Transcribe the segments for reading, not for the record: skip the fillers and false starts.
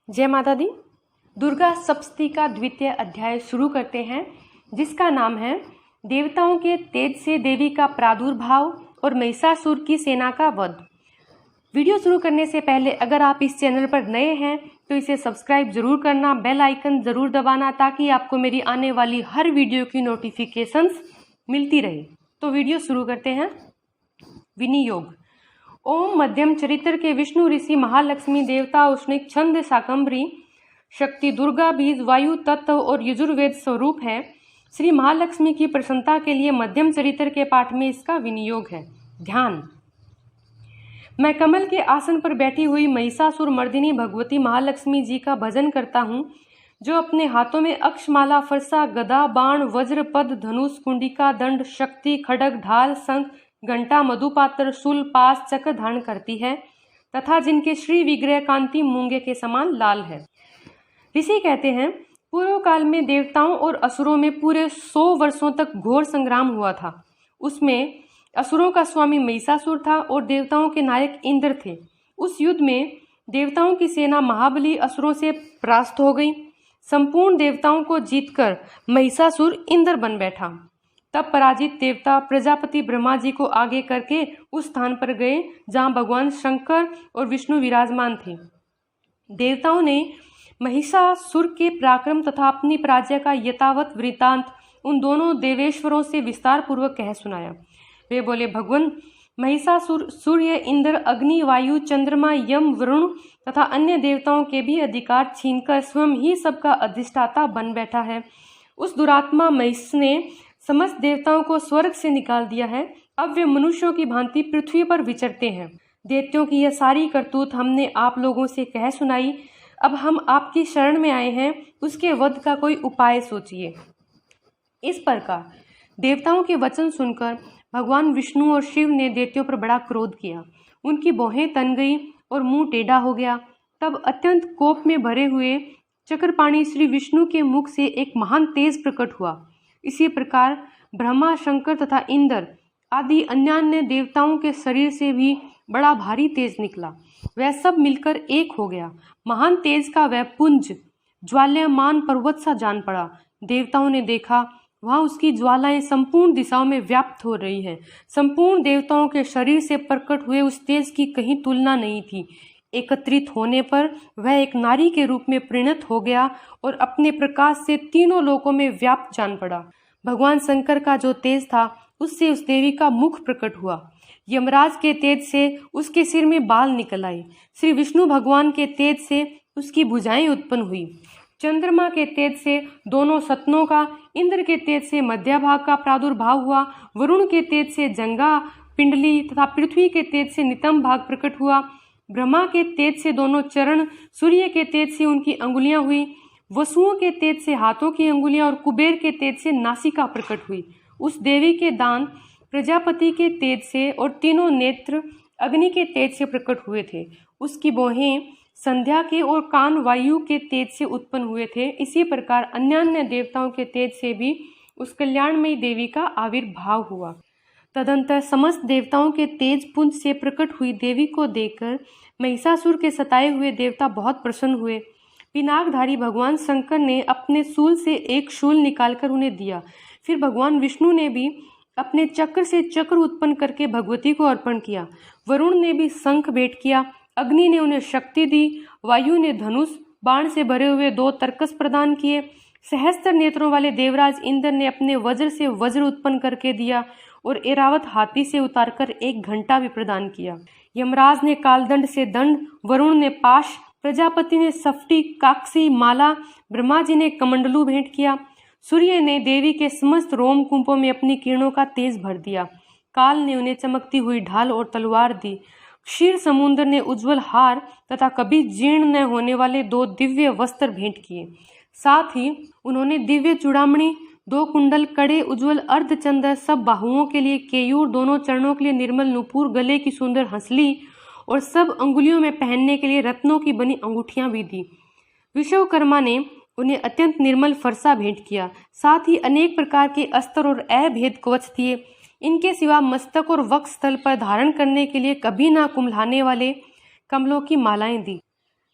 जय माता दी। दुर्गा सप्तशती का द्वितीय अध्याय शुरू करते हैं, जिसका नाम है देवताओं के तेज से देवी का प्रादुर्भाव और महिषासुर की सेना का वध। वीडियो शुरू करने से पहले अगर आप इस चैनल पर नए हैं तो इसे सब्सक्राइब जरूर करना, बेल आइकन जरूर दबाना ताकि आपको मेरी आने वाली हर वीडियो की नोटिफिकेशंस मिलती रहे। तो वीडियो शुरू करते हैं। विनियोग। ओम मध्यम चरित्र के विष्णु ऋषि महालक्ष्मी देवता उष्णिक छंद शाकंभरी शक्ति दुर्गा बीज वायु तत्व और यजुर्वेद स्वरूप है। श्री महालक्ष्मी की प्रसन्नता के लिए मध्यम चरित्र के पाठ में इसका विनियोग है। ध्यान। मैं कमल के आसन पर बैठी हुई महिषासुर मर्दिनी भगवती महालक्ष्मी जी का भजन करता हूँ, जो अपने हाथों में अक्षमाला, फरसा, गदा, बाण, वज्र, पद, धनुष, कुंडिका, दंड, शक्ति, खड्ग, ढाल, शंख, घंटा, मधुपात्र, शूल, पास, चक्र धारण करती है तथा जिनके श्री विग्रह कांति मूंगे के समान लाल है। ऋषि कहते हैं, पूर्व काल में देवताओं और असुरों में पूरे 100 वर्षों तक घोर संग्राम हुआ था। उसमें असुरों का स्वामी महिषासुर था और देवताओं के नायक इंद्र थे। उस युद्ध में देवताओं की सेना महाबली असुरों से परास्त हो गई। संपूर्ण देवताओं को जीतकर महिषासुर इंद्र बन बैठा। तब पराजित देवता प्रजापति ब्रह्मा जी को आगे करके उस स्थान पर गए जहां भगवान शंकर और विष्णु विराजमान थे। देवताओं ने महिषासुर के पराक्रम तथा अपनी पराजय का यथावत वृत्तांत उन दोनों देवेश्वरों से विस्तार पूर्वक कह सुनाया। वे बोले, भगवान, महिषासुर सूर्य, इंद्र, अग्नि, वायु, चंद्रमा, यम, वरुण तथा अन्य देवताओं के भी अधिकार छीनकर स्वयं ही सबका अधिष्ठाता बन बैठा है। उस दुरात्मा महिष ने समस्त देवताओं को स्वर्ग से निकाल दिया है। अब वे मनुष्यों की भांति पृथ्वी पर विचरते हैं। दैत्यों की यह सारी करतूत हमने आप लोगों से कह सुनाई। अब हम आपकी शरण में आए हैं, उसके वध का कोई उपाय सोचिए। इस प्रकार देवताओं के वचन सुनकर भगवान विष्णु और शिव ने दैत्यों पर बड़ा क्रोध किया। उनकी भौहें तन गई और मुंह टेढ़ा हो गया। तब अत्यंत कोप में भरे हुए चक्रपाणी श्री विष्णु के मुख से एक महान तेज प्रकट हुआ। इसी प्रकार ब्रह्मा, शंकर तथा इंद्र आदि अन्य देवताओं के शरीर से भी बड़ा भारी तेज निकला। वह सब मिलकर एक हो गया। महान तेज का वह पुंज ज्वाल्यमान पर्वत सा जान पड़ा। देवताओं ने देखा, वहां उसकी ज्वालाएं संपूर्ण दिशाओं में व्याप्त हो रही हैं। संपूर्ण देवताओं के शरीर से प्रकट हुए उस तेज की कहीं तुलना नहीं थी। एकत्रित होने पर वह एक नारी के रूप में परिणत हो गया और अपने प्रकाश से तीनों लोकों में व्याप्त जान पड़ा। भगवान शंकर का जो तेज था, उससे उस देवी का मुख प्रकट हुआ। यमराज के तेज से उसके सिर में बाल निकल आए। श्री विष्णु भगवान के तेज से उसकी भुजाएं उत्पन्न हुई। चंद्रमा के तेज से दोनों सतनों का, इंद्र के तेज से मध्य भाग का प्रादुर्भाव हुआ, वरुण के तेज से जंगा पिंडली तथा पृथ्वी के तेज से नितंब भाग प्रकट हुआ। ब्रह्मा के तेज से दोनों चरण, सूर्य के तेज से उनकी अंगुलियां हुई, वसुओं के तेज से हाथों की अंगुलियां और कुबेर के तेज से नासिका प्रकट हुई। उस देवी के दान प्रजापति के तेज से और तीनों नेत्र अग्नि के तेज से प्रकट हुए थे। उसकी भौहें संध्या के और कान वायु के तेज से उत्पन्न हुए थे। इसी प्रकार अन्य देवताओं के तेज से भी उस कल्याणमयी देवी का आविर्भाव हुआ। तदंतर समस्त देवताओं के तेज पुंज से प्रकट हुई देवी को देखकर महिषासुर के सताए हुए देवता बहुत प्रसन्न हुए। पिनाकधारी भगवान शंकर ने अपने शूल से एक शूल निकालकर उन्हें दिया। फिर भगवान विष्णु ने भी अपने चक्र से चक्र उत्पन्न करके भगवती को अर्पण किया। वरुण ने भी शंख भेंट किया। अग्नि ने उन्हें शक्ति दी। वायु ने धनुष बाण से भरे हुए 2 तरकस प्रदान किए। सहस्त्र नेत्रों वाले देवराज इंद्र ने अपने वज्र से वज्र उत्पन्न करके दिया और एरावत हाथी से उतारकर एक घंटा भी प्रदान किया। यमराज ने कालदंड से दंड, वरुण ने पाश, प्रजापति ने सफ्टी काक्सी माला, ब्रह्मा जी ने कमंडलू भेंट किया। सूर्य ने देवी के समस्त रोम कुंभों में अपनी किरणों का तेज भर दिया। काल ने उन्हें चमकती हुई ढाल और तलवार दी। क्षीर समुद्र ने उज्जवल हार तथा कभी जीर्ण न होने वाले 2 दिव्य वस्त्र भेंट किए। साथ ही उन्होंने दिव्य चूड़ामणि, 2 कुंडल, कड़े, उज्जवल अर्धचंद्र, सब बाहुओं के लिए केयूर, दोनों चरणों के लिए निर्मल नूपुर, गले की सुंदर हंसली और सब अंगुलियों में पहनने के लिए रत्नों की बनी अंगूठियां भी दी। विश्वकर्मा ने उन्हें अत्यंत निर्मल फरसा भेंट किया। साथ ही अनेक प्रकार के अस्त्र और अभेद कवच दिए। इनके सिवा मस्तक और वक्ष स्थल पर धारण करने के लिए कभी ना कुम्हलाने वाले कमलों की मालाएं दी।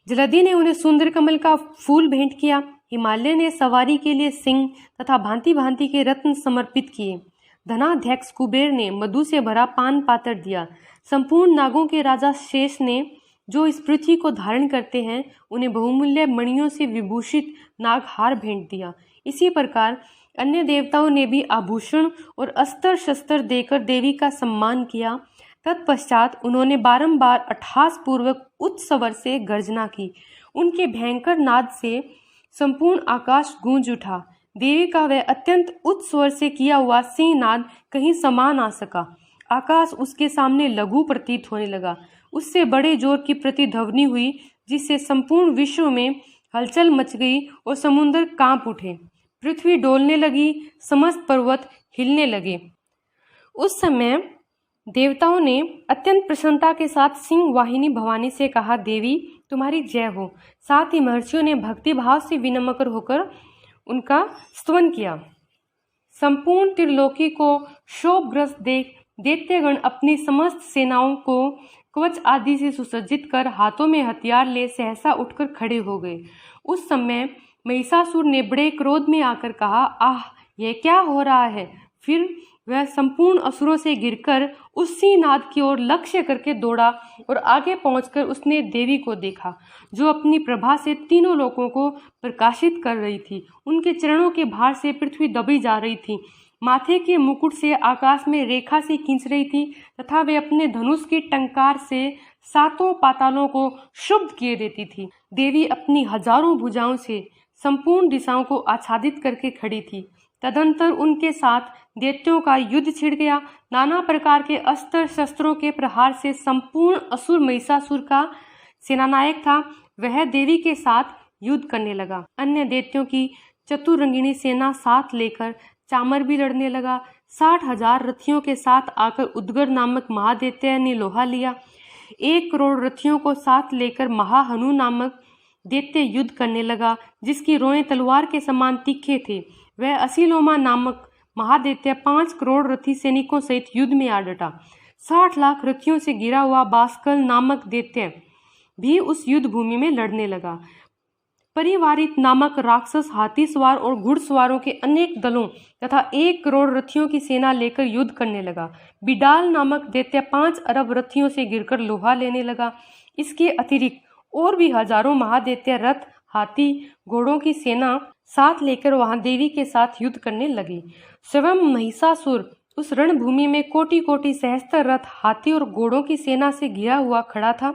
जलधि ने उन्हें सुंदर कमल का फूल भेंट किया। हिमालय ने सवारी के लिए सिंह तथा भांति भांति के रत्न समर्पित किए। धनाध्यक्ष कुबेर ने मधु से भरा पान पात्र दिया। संपूर्ण नागों के राजा शेष ने, जो इस पृथ्वी को धारण करते हैं, उन्हें बहुमूल्य मणियों से विभूषित नागहार भेंट दिया। इसी प्रकार अन्य देवताओं ने भी आभूषण और अस्त्र शस्त्र देकर देवी का सम्मान किया। तत्पश्चात उन्होंने बारंबार अट्टहास पूर्वक उच्च स्वर से गर्जना की। उनके भयंकर नाद से संपूर्ण आकाश गूंज उठा। देवी का वह अत्यंत उच्च स्वर से किया हुआ सिंहनाद कहीं समा ना सका। आकाश उसके सामने लघु प्रतीत होने लगा। उससे बड़े जोर की प्रतिध्वनि हुई, जिससे संपूर्ण विश्व में हलचल मच गई और समुद्र कांप उठे। पृथ्वी डोलने लगी, समस्त पर्वत हिलने लगे। उस समय देवताओं ने अत्यंत प्रसन्नता के साथ सिंह वाहिनी भवानी से कहा, देवी तुम्हारी जय हो। साथ ही महर्षियों ने भक्ति भाव से विनम्र होकर उनका स्तवन किया। संपूर्ण त्रिलोकी को शोभग्रस्त देख दैत्यगण अपनी समस्त सेनाओं को कवच आदि से सुसज्जित कर हाथों में हथियार ले सहसा उठकर खड़े हो गए। उस समय महिषासुर ने बड़े क्रोध में आकर कहा, आह यह क्या हो रहा है। फिर वह संपूर्ण असुरों से गिरकर उस सिंहनाद की ओर लक्ष्य करके दौड़ा और आगे पहुंचकर उसने देवी को देखा, जो अपनी प्रभा से तीनों लोकों को प्रकाशित कर रही थी। उनके चरणों के भार से पृथ्वी दबी जा रही थी, माथे के मुकुट से आकाश में रेखा से खींच रही थी तथा वे अपने धनुष की टंकार से सातों पातालों को शुद्ध किए देती थी। देवी अपनी हजारों भुजाओं से संपूर्ण दिशाओं को आच्छादित करके खड़ी थी। तदंतर उनके साथ दैत्यों का युद्ध छिड़ गया। नाना प्रकार के अस्त्र शस्त्रों के प्रहार से संपूर्ण असुर महिषासुर का सेनानायक था, वह देवी के साथ युद्ध करने लगा। अन्य दैत्यों की चतुरंगिणी सेना साथ लेकर चामर भी लड़ने लगा। 60,000 रथियों के साथ आकर उद्गर नामक महादैत्य ने लोहा लिया। 1 करोड़ रथियों को साथ लेकर महाहनु नामक दैत्य युद्ध करने लगा, जिसकी रोएं तलवार के समान तीखे थे। वह असीलोमा नामक महादैत्य 5 करोड़ रथी सैनिकों सहित युद्ध में आ डटा। 60 लाख रथियों से गिरा हुआ बास्कल नामक दैत्य भी उस युद्ध भूमि में लड़ने लगा। परिवारित नामक राक्षस हाथी सवार और घुड़सवारों के अनेक दलों तथा 1 करोड़ रथियों की सेना लेकर युद्ध करने लगा। बिडाल नामक दैत्य 5 अरब रथियों से गिरकर लोहा लेने लगा। इसके अतिरिक्त और भी हजारों महादैत्य रथ, हाथी, घोड़ों की सेना साथ लेकर वहां देवी के साथ युद्ध करने लगे। स्वयं महिषासुर उस रणभूमि में कोटि कोटि सहस्त्र रथ, हाथी और घोड़ों की सेना से घिरा हुआ खड़ा था।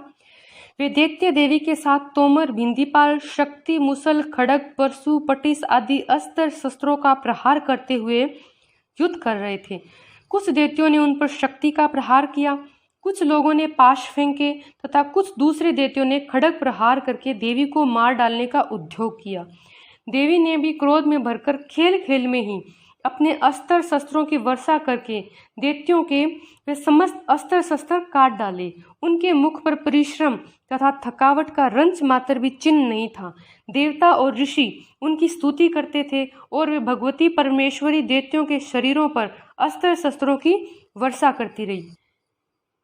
वे दैत्य देवी के साथ तोमर, भिंदीपाल, शक्ति, मुसल, खड़ग, परशु, पटिस आदि अस्त्र शस्त्रों का प्रहार करते हुए युद्ध कर रहे थे। कुछ दैत्यों ने उन पर शक्ति का प्रहार किया, कुछ लोगों ने पाश फेंके तथा कुछ दूसरे दैत्यों ने खड़ग प्रहार करके देवी को मार डालने का उद्योग किया। देवी ने भी क्रोध में भरकर खेल खेल में ही अपने अस्त्र शस्त्रों की वर्षा करके दैत्यों के वे समस्त अस्त्र शस्त्र काट डाले। उनके मुख पर परिश्रम तथा थकावट का रंच मात्र भी चिन्ह नहीं था। देवता और ऋषि उनकी स्तुति करते थे और वे भगवती परमेश्वरी दैत्यों के शरीरों पर अस्त्र शस्त्रों की वर्षा करती रही।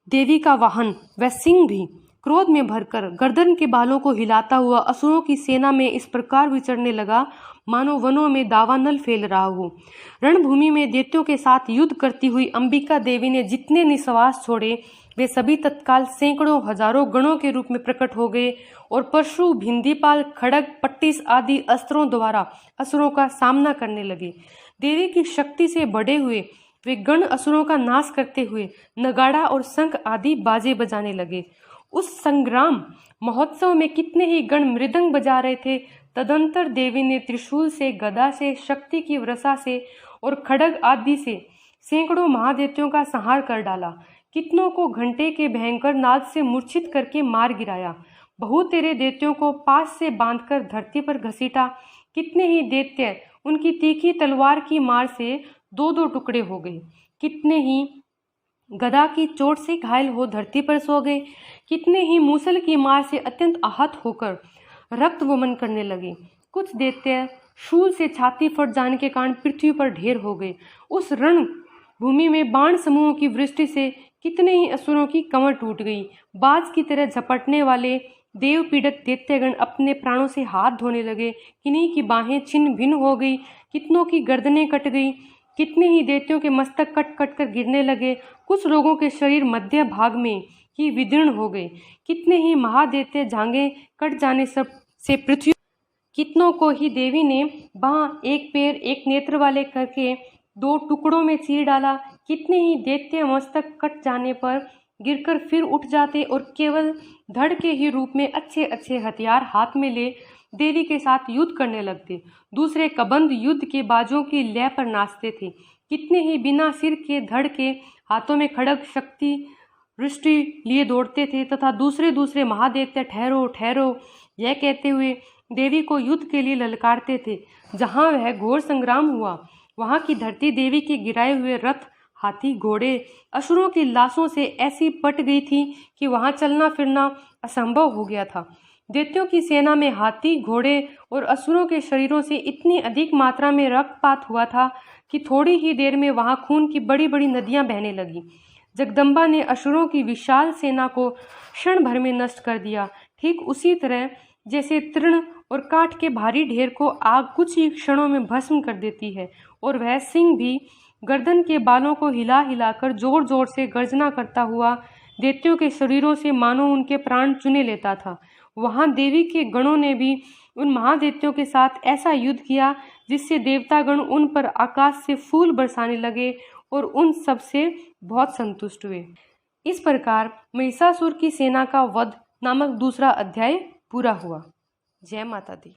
देवी का वाहन वह सिंह भी क्रोध में भरकर गर्दन के बालों को हिलाता हुआ असुरों की सेना में इस प्रकार विचरने लगा, मानो वनों में दावानल फैल रहा हो। रणभूमि में दैत्यों के साथ युद्ध करती हुई अंबिका देवी ने जितने निश्वास छोड़े, वे सभी तत्काल सैकड़ों हजारों गणों के रूप में प्रकट हो गए और परशु, भिंदीपाल, खड़ग, पट्टिस आदि अस्त्रों द्वारा असुरों का सामना करने लगे। देवी की शक्ति से बढ़े हुए वे गण असुरों का नाश करते हुए नगाड़ा और शंख आदि बाजे बजाने लगे। उस संग्राम महोत्सव में कितने ही गण मृदंग बजा रहे थे। तदंतर देवी ने त्रिशूल से, गदा से, शक्ति की वर्षा से और खड़ग आदि से सैकड़ों महादैत्यों का संहार कर डाला। कितनों को घंटे के भयंकर नाद से मूर्छित करके मार गिराया। बहुत तेरे दैत्यों को पास से बांधकर धरती पर घसीटा। कितने ही दैत्य उनकी तीखी तलवार की मार से 2-2 टुकड़े हो गए। कितने ही गदा की चोट से घायल हो धरती पर सो गए। कितने ही मूसल की मार से अत्यंत आहत होकर रक्त वमन करने लगे। कुछ दैत्य शूल से छाती फट जाने के कारण पृथ्वी पर ढेर हो गए। उस रण भूमि में बाण समूहों की वृष्टि से कितने ही असुरों की कमर टूट गई। बाज की तरह झपटने वाले देव पीड़क दैत्यगण अपने प्राणों से हाथ धोने लगे। किन्हीं की बाहें छिन्न भिन्न हो गई, कितनों की गर्दनें कट गई, कितने ही दैत्यों के मस्तक कट कट कर गिरने लगे। कुछ लोगों के शरीर मध्य भाग में ही विदीर्ण हो गए। कितने ही महादैत्य जांघें कट जाने से पृथ्वी, कितनों को ही देवी ने बाह, एक पैर, एक नेत्र वाले करके 2 टुकड़ों में चीर डाला। कितने ही दैत्य मस्तक कट जाने पर गिरकर फिर उठ जाते और केवल धड़ के ही रूप में अच्छे अच्छे हथियार हाथ में ले देवी के साथ युद्ध करने लगते। दूसरे कबंध युद्ध के बाजों की लय पर नाचते थे। कितने ही बिना सिर के धड़ के हाथों में खड्ग शक्ति वृष्टि लिए दौड़ते थे तथा दूसरे दूसरे महादैत्य ठहरो ठहरो यह कहते हुए देवी को युद्ध के लिए ललकारते थे। जहाँ वह घोर संग्राम हुआ वहाँ की धरती देवी के गिराए हुए रथ, हाथी, घोड़े, असुरों की लाशों से ऐसी पट गई थी कि वहाँ चलना फिरना असंभव हो गया था। दैत्यों की सेना में हाथी, घोड़े और असुरों के शरीरों से इतनी अधिक मात्रा में रक्तपात हुआ था कि थोड़ी ही देर में वहाँ खून की बड़ी बड़ी नदियाँ बहने लगीं। जगदम्बा ने असुरों की विशाल सेना को क्षण भर में नष्ट कर दिया। ठीक उसी तरह जैसे तृण और काठ के भारी ढेर को आग कुछ ही क्षणों में भस्म कर देती है, और वह सिंह भी गर्दन के बालों को हिला हिलाकर जोर जोर से गर्जना करता हुआ दैत्यों के शरीरों से मानो उनके प्राण चुने लेता था। वहां देवी के गणों ने भी उन महादैत्यों के साथ ऐसा युद्ध किया जिससे देवतागण उन पर आकाश से फूल बरसाने लगे और उन सब से बहुत संतुष्ट हुए। इस प्रकार महिषासुर की सेना का वध नामक दूसरा अध्याय पूरा हुआ। जय माता दी।